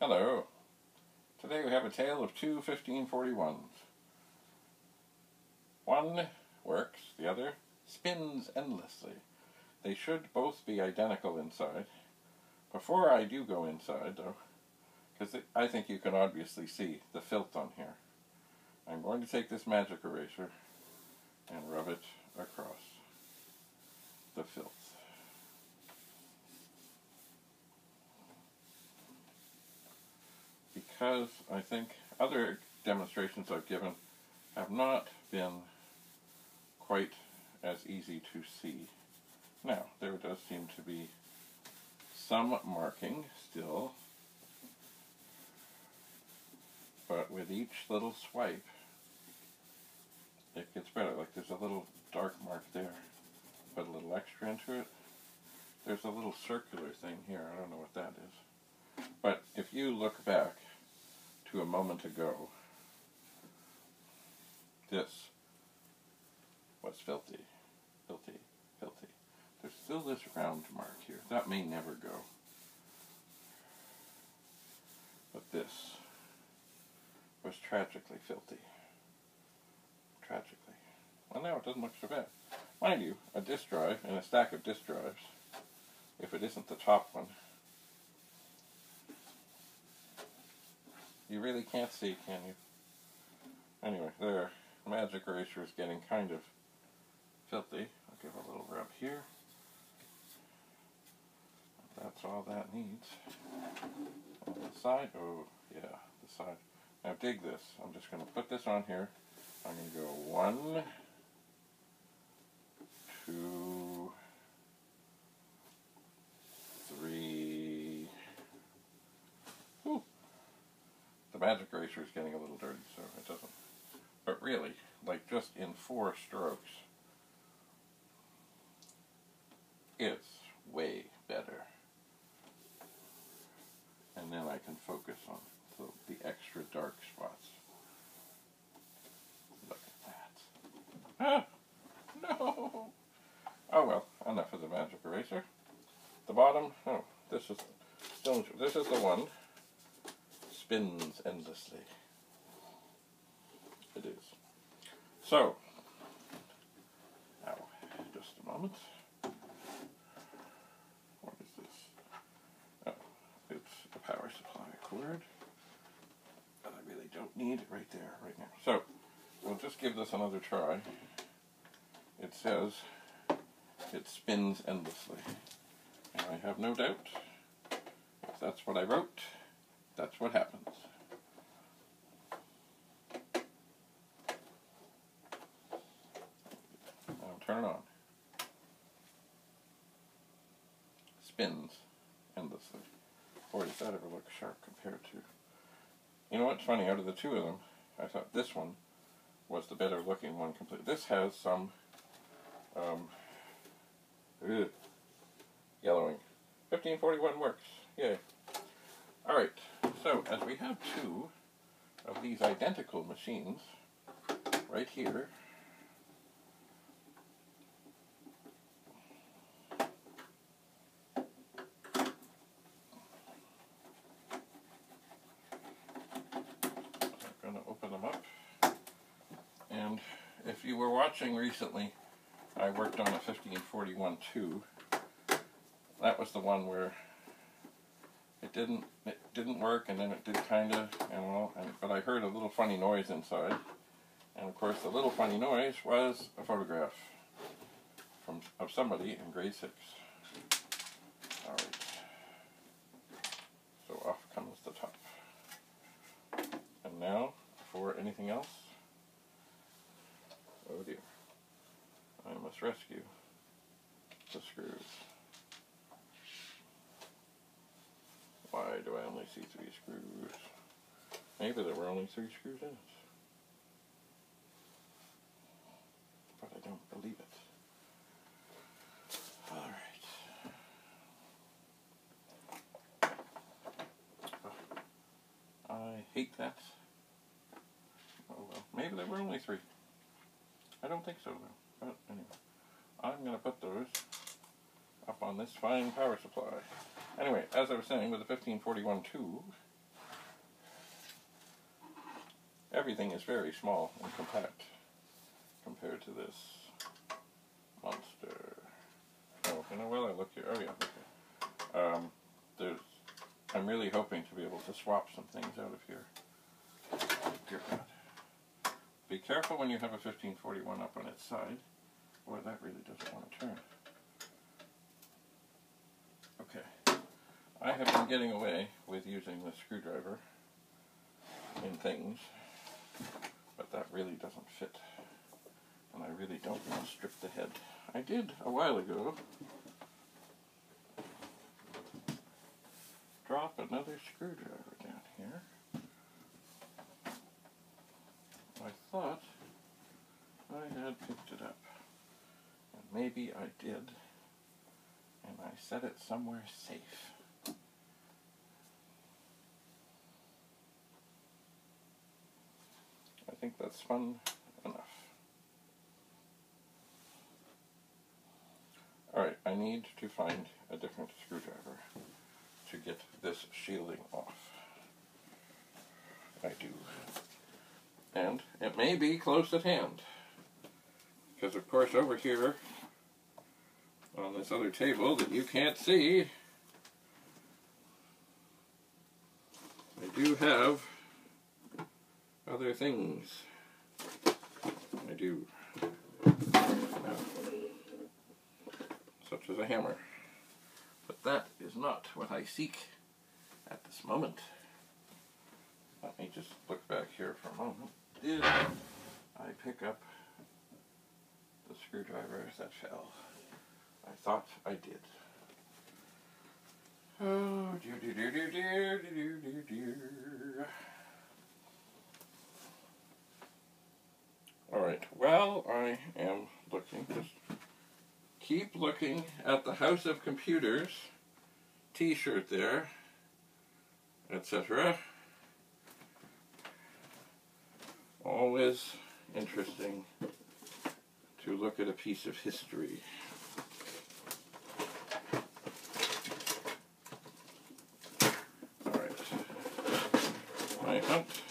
Hello. Today we have a tale of two 1541s. One works, the other spins endlessly. They should both be identical inside. Before I do go inside, though, because I think you can obviously see the filth on here, I'm going to take this magic eraser and rub it across the filth. Because I think other demonstrations I've given have not been quite as easy to see. Now, there does seem to be some marking still, but with each little swipe, it gets better. Like there's a little dark mark there, put a little extra into it. There's a little circular thing here, I don't know what that is. But if you look back to a moment ago, this was filthy, filthy, filthy. There's still this round mark here. That may never go. But this was tragically filthy. Tragically. Well, now it doesn't look so bad. Mind you, a disk drive and a stack of disk drives, if it isn't the top one, you really can't see, can you? Anyway, there. Magic eraser is getting kind of filthy. I'll give a little rub here. That's all that needs. On the side, oh yeah, the side. Now dig this. I'm just going to put this on here. I'm going to go 1, 2, 3. Ooh. The magic eraser is getting a little dirty, so it doesn't. But really, like just in 4 strokes, it's way better. And then I can focus on the extra dark spots. Look at that. Ah! No! Oh well, enough of the magic eraser. The bottom, oh, this is the one. Spins endlessly. It is. So, now, just a moment. What is this? Oh, it's a power supply cord that I really don't need right there, right now. So, we'll just give this another try. It says it spins endlessly. And I have no doubt, if that's what I wrote, that's what happens. Turn it on. Spins endlessly. Boy, does that ever look sharp compared to... You know what's funny? Out of the two of them, I thought this one was the better looking one completely. This has some yellowing. 1541 works. Yay. Alright, so as we have 2 of these identical machines right here, if you were watching recently, I worked on a 1541 too. That was the one where it didn't work, and then it did kinda, but I heard a little funny noise inside. And of course the little funny noise was a photograph of somebody in grade 6. Alright. So off comes the top. And now, before anything else, oh dear, I must rescue the screws. Why do I only see 3 screws? Maybe there were only 3 screws in it. But I don't believe it. Alright. I hate that. Oh well, maybe there were only 3. I don't think so though, but anyway. I'm going to put those up on this fine power supply. Anyway, as I was saying, with the 1541 tube, everything is very small and compact compared to this monster. Oh, you know, while I look here, oh yeah, okay. I'm really hoping to be able to swap some things out of here. Dear God. Be careful when you have a 1541 up on its side. Boy, that really doesn't want to turn. Okay. I have been getting away with using the screwdriver in things, but that really doesn't fit. And I really don't want to strip the head. I did a while ago drop another screwdriver down here. I thought I had picked it up, and maybe I did, and I set it somewhere safe. I think that's fun enough. Alright, I need to find a different screwdriver to get this shielding off. I do. And it may be close at hand. Because of course over here on this other table that you can't see, I do have other things. I do. Such as a hammer. But that is not what I seek at this moment. Let me just look back here for a moment. Did I pick up the screwdriver that fell? I thought I did. Oh, dear, dear, dear, dear, dear, dear, dear, dear. Alright, while I am looking, just keep looking at the House of Computers t-shirt there, etc. Always interesting to look at a piece of history. Alright. My hunt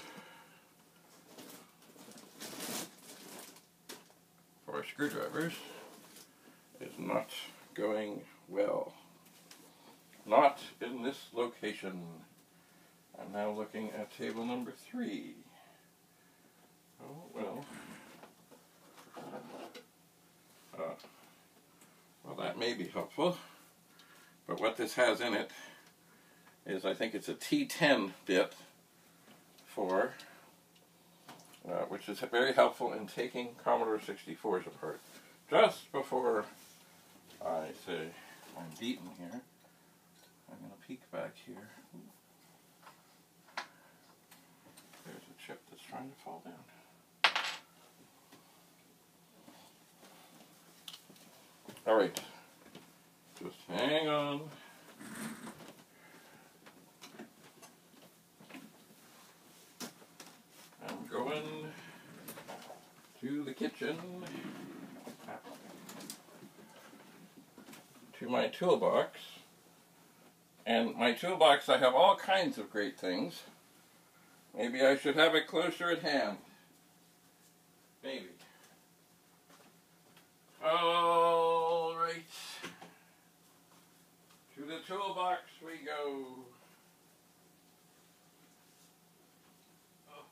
for screwdrivers is not going well. Not in this location. I'm now looking at table number 3. Oh, well. Well, that may be helpful. But what this has in it is, I think it's a T10 bit for, which is very helpful in taking Commodore 64s apart. Just before I say I'm beaten here, I'm going to peek back here. There's a chip that's trying to fall down. Alright, just hang on. I'm going to the kitchen, to my toolbox. And my toolbox, I have all kinds of great things. Maybe I should have it closer at hand. Maybe. All right. To the toolbox we go. Oh.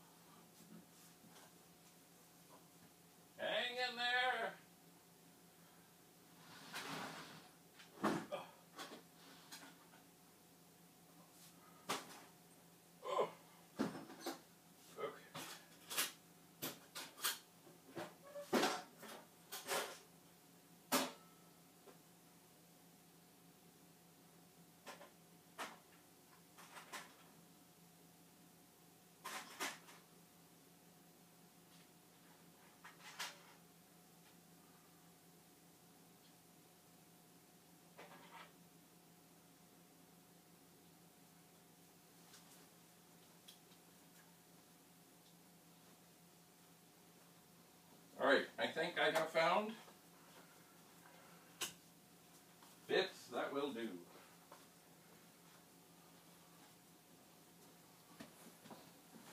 Hang in there.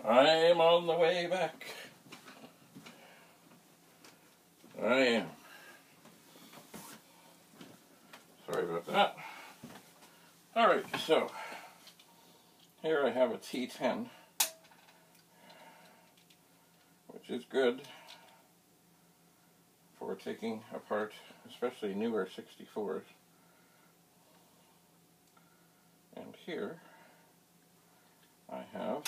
I'm on the way back. I am. Sorry about that. Alright, so here I have a T10, which is good for taking apart especially newer 64s. And here I have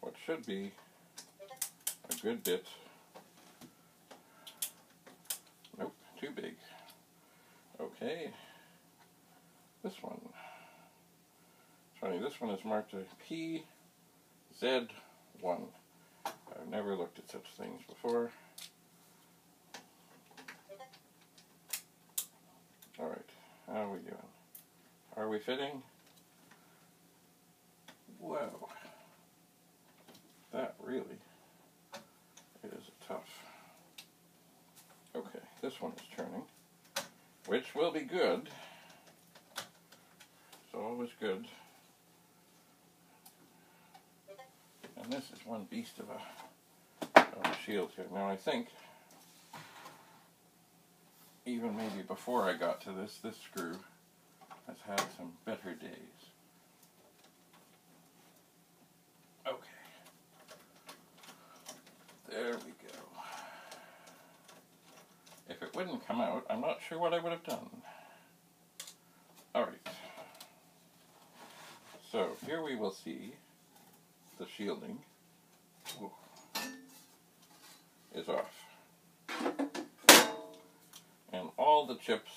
what should be a good bit. Nope, too big. Okay, this one. It's funny, this one is marked a PZ1. I've never looked at such things before. Alright, how are we doing? Are we fitting? Whoa. That really is tough. Okay, this one is turning, which will be good. It's always good. And this is one beast of a shield here. Now I think, even maybe before I got to this screw has had some better days. Okay. There we go. If it wouldn't come out, I'm not sure what I would have done. Alright. So, here we will see the shielding is off. And all the chips,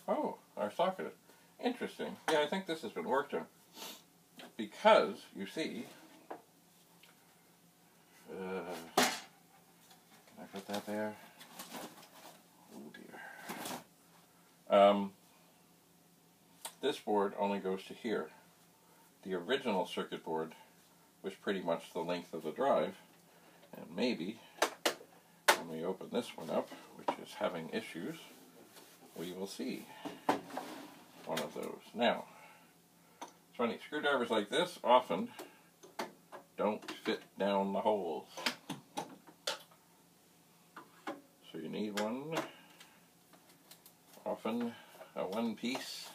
are socketed. Interesting. Yeah, I think this has been worked on. Because, you see, can I put that there? Oh dear. This board only goes to here. The original circuit board was pretty much the length of the drive, and maybe when we open this one up, which is having issues, we will see one of those. Now, it's funny, screwdrivers like this often don't fit down the holes. So you need one, often a one piece.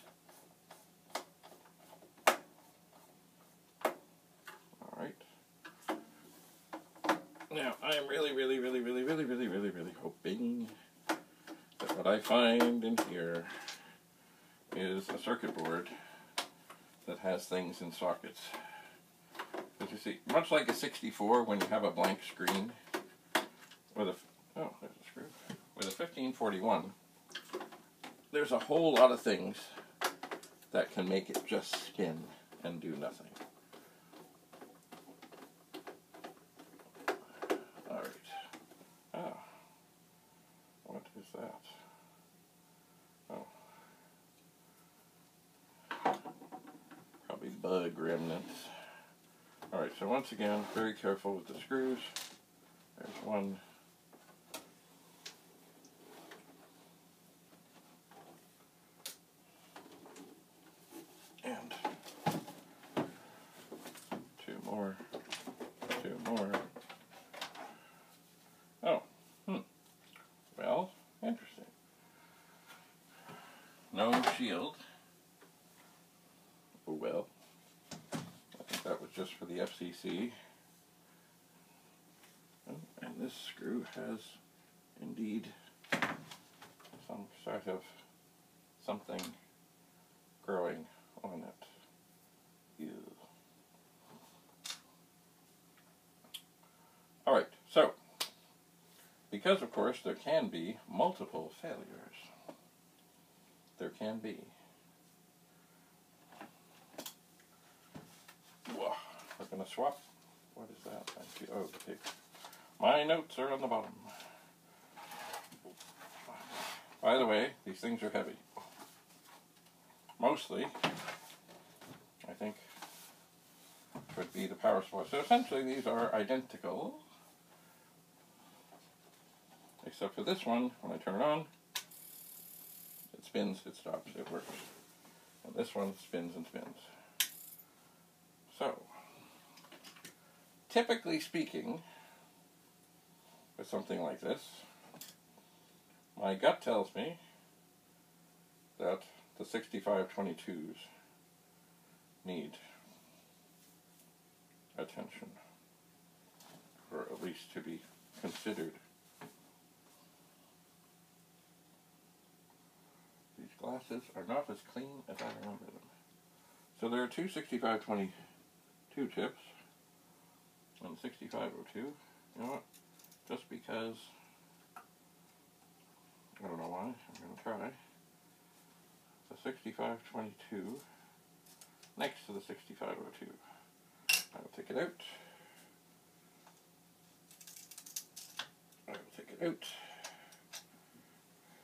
Alright. Now, I am really hoping that what I find in here is a circuit board that has things in sockets. As you see, much like a 64, when you have a blank screen with a, there's a screw, with a 1541, there's a whole lot of things that can make it just spin and do nothing. Alright. What is that? Probably bug remnants. Alright, so once again, very careful with the screws. There's one. And two more. Oh, well, interesting. No shield. Oh well. I think that was just for the FCC. Oh, and this screw has indeed some sort of something growing on it. Ew. Alright, so, because of course there can be multiple failures. There can be. Whoa, we're going to swap. What is that? Thank you. Oh, okay. My notes are on the bottom. By the way, these things are heavy. Mostly, I think, would be the power supply. So essentially these are identical, except for this one, when I turn it on, it spins, it stops, it works. And this one spins and spins. So, typically speaking, with something like this, my gut tells me that the 6522s need attention, or at least to be considered. These glasses are not as clean as I remember them. So there are two 6522 chips and 6502. You know what? Just because, I don't know why, I'm going to try the 6522 next to the 6502. I will take it out. I will take it out.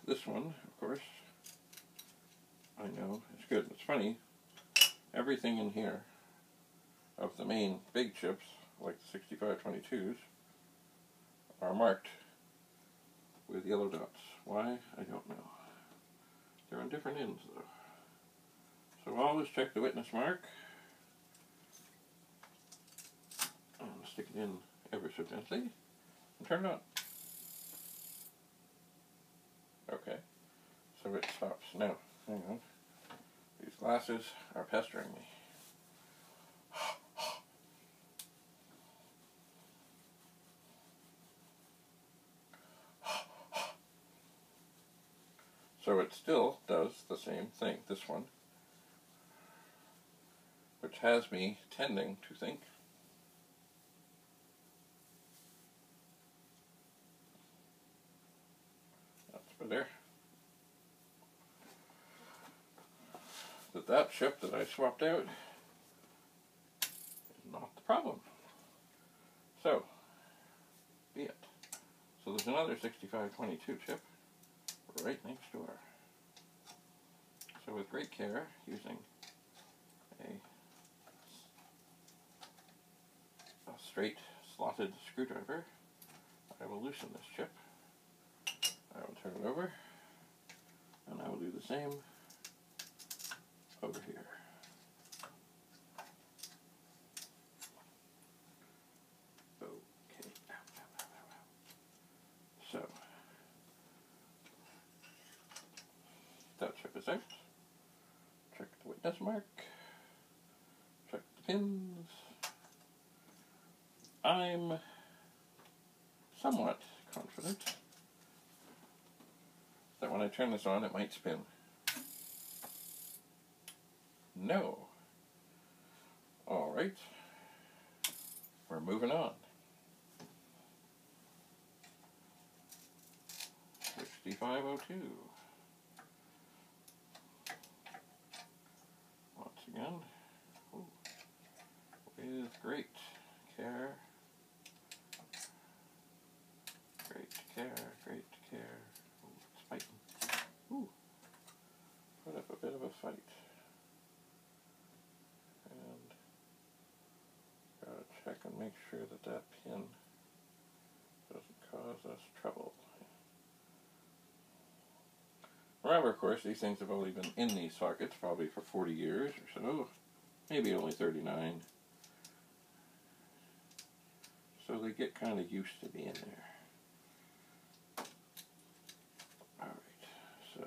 This one, of course, I know it's good. It's funny, everything in here of the main big chips, like the 6522s, are marked with yellow dots. Why? I don't know. They're on different ends, though. So always check the witness mark. And stick it in ever so gently. And turn it on. Okay. So it stops. Now, hang on. These glasses are pestering me. So it still does the same thing, this one, which has me tending to think that's better. That chip that I swapped out is not the problem. So, be it. So there's another 6522 chip right next door. So with great care, using a straight slotted screwdriver, I will loosen this chip. I will turn it over, and I will do the same over here. Okay. So that chip is out. Check the witness mark. Check the pins. I'm somewhat confident that when I turn this on, it might spin. No. Alright. We're moving on. 6502. Once again, with great care. Great care, great care. Ooh, it's fighting. Ooh. Put up a bit of a fight. And gotta check and make sure that that pin doesn't cause us trouble. Remember, of course, these things have only been in these sockets probably for 40 years or so. Maybe only 39. So they get kind of used to being there. Alright, so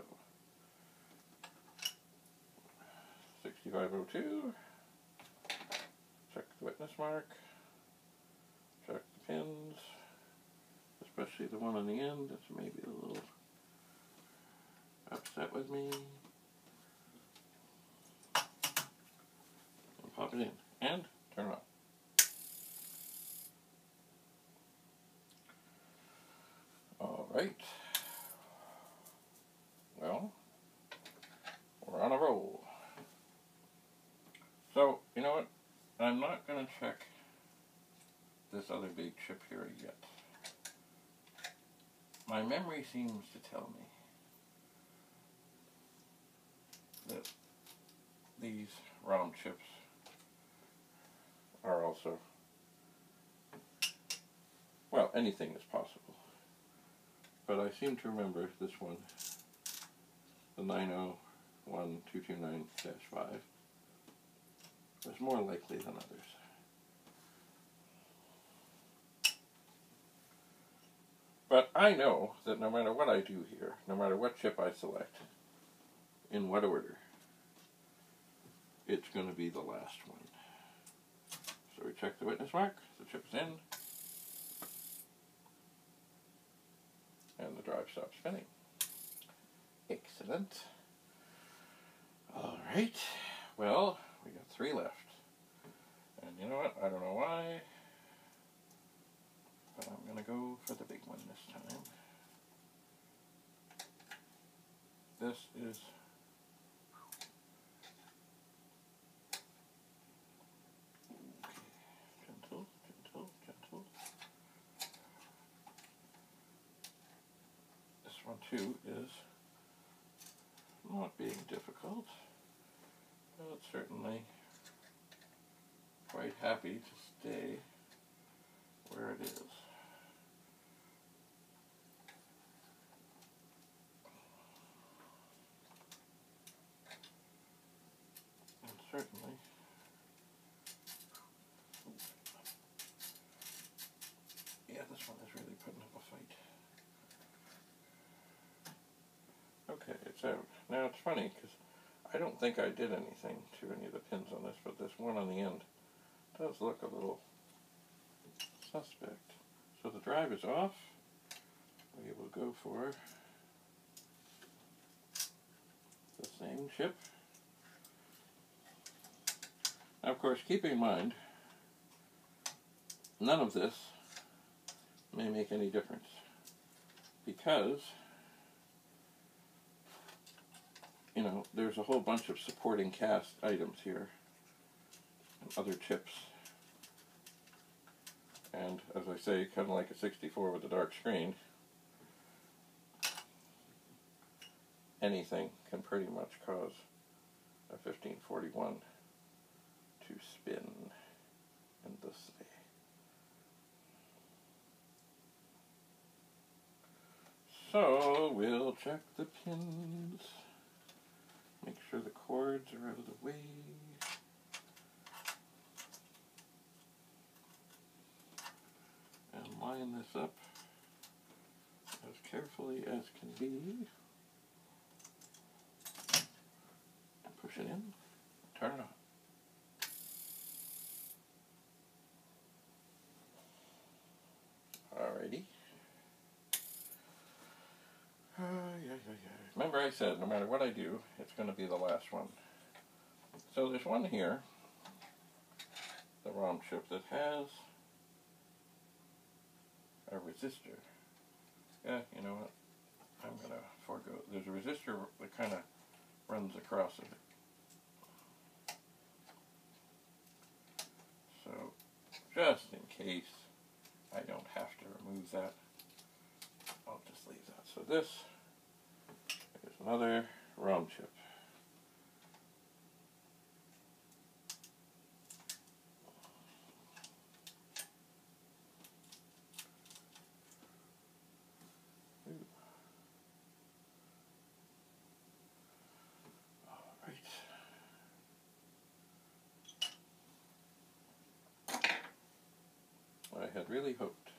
6502. Check the witness mark. Check the pins. Especially the one on the end that's maybe a little upset with me. And pop it in. And turn it on. Alright. Well, we're on a roll. So, you know what? I'm not going to check this other big chip here yet. My memory seems to tell me that these ROM chips are also, well, anything is possible. But I seem to remember this one, the 90 C128 C64 is more likely than others. But I know that no matter what I do here, no matter what chip I select, in what order, it's going to be the last one. So we check the witness mark, the chip is in, and the drive stops spinning. Excellent. Alright, well, we got 3 left. And you know what, I don't know why, but I'm going to go for the big one this time. This is gentle, gentle, gentle. This one too is not being difficult, but it's certainly quite happy to stay where it is. And certainly, yeah, this one is really putting up a fight. Okay, it's out. Now it's funny because I don't think I did anything to any of the pins on this, but this one on the end does look a little suspect. So the drive is off. We will go for the same chip. Now, of course, keep in mind, none of this may make any difference because, you know, there's a whole bunch of supporting cast items here and other chips. And as I say, kind of like a 64 with a dark screen, anything can pretty much cause a 1541 to spin endlessly. So we'll check the pins, make sure the cords are out of the way. And line this up as carefully as can be. And push it in, turn it on. Alrighty. Remember I said, no matter what I do, it's going to be the last one. So there's one here, the ROM chip, that has a resistor. Yeah, you know what? I'm going to forego. There's a resistor that kind of runs across it. So, just in case I don't have to remove that, I'll just leave that. So this is another ROM chip. I had really hoped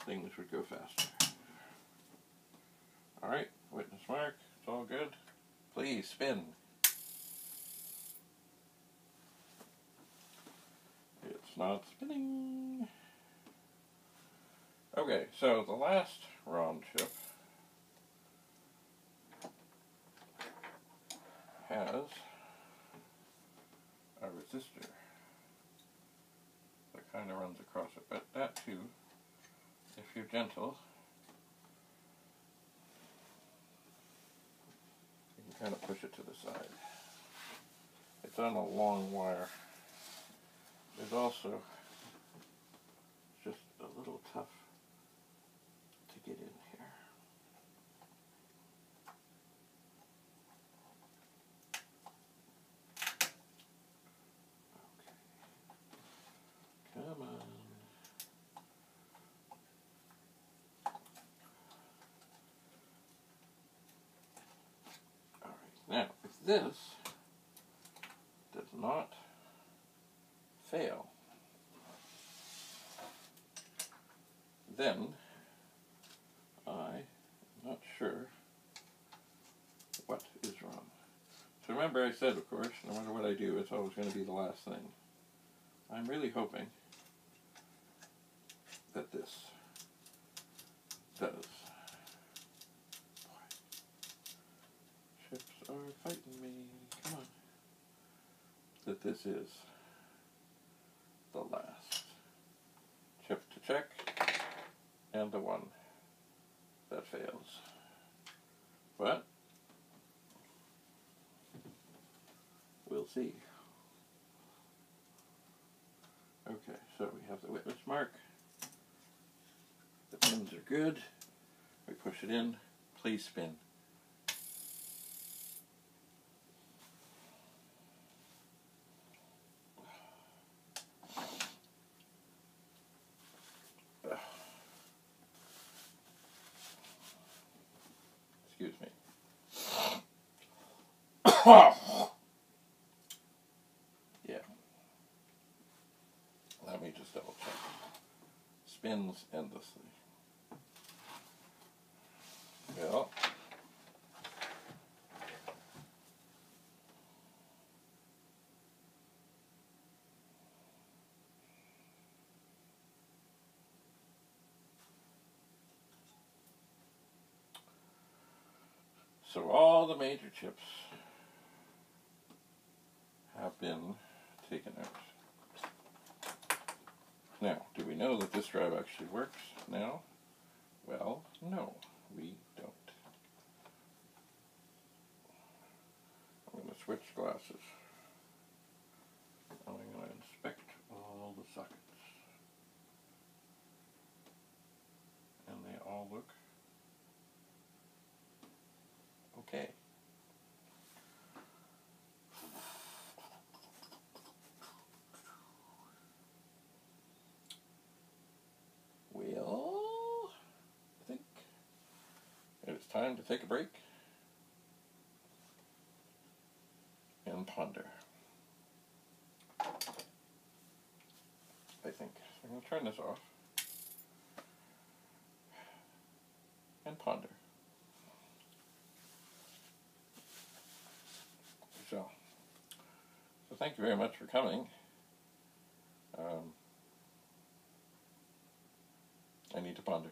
things would go faster. Alright, witness mark, it's all good. Please spin. It's not spinning. Okay, so the last ROM chip has a resistor that kind of runs across it, but that too, if you're gentle, you can kind of push it to the side. It's on a long wire. There's also just a little tough to get in here. Okay. Come on. Alright. Now, if this does not fail, then I'm not sure what is wrong. So remember I said, of course, no matter what I do, it's always going to be the last thing. I'm really hoping that this does. Chips are fighting me. Come on. That this is the last chip to check, and the one that fails. But we'll see. Okay, so we have the witness mark. The pins are good. We push it in. Please spin. Excuse me. Yeah. Let me just double check. Spins endlessly. Well. So all the major chips have been taken out. Now, do we know that this drive actually works now? Well, no, we don't. I'm going to switch glasses. I'm going to inspect all the sockets. And they all look okay. Well, I think it's time to take a break and ponder. I think. I'm going to turn this off and ponder. So thank you very much for coming. I need to ponder.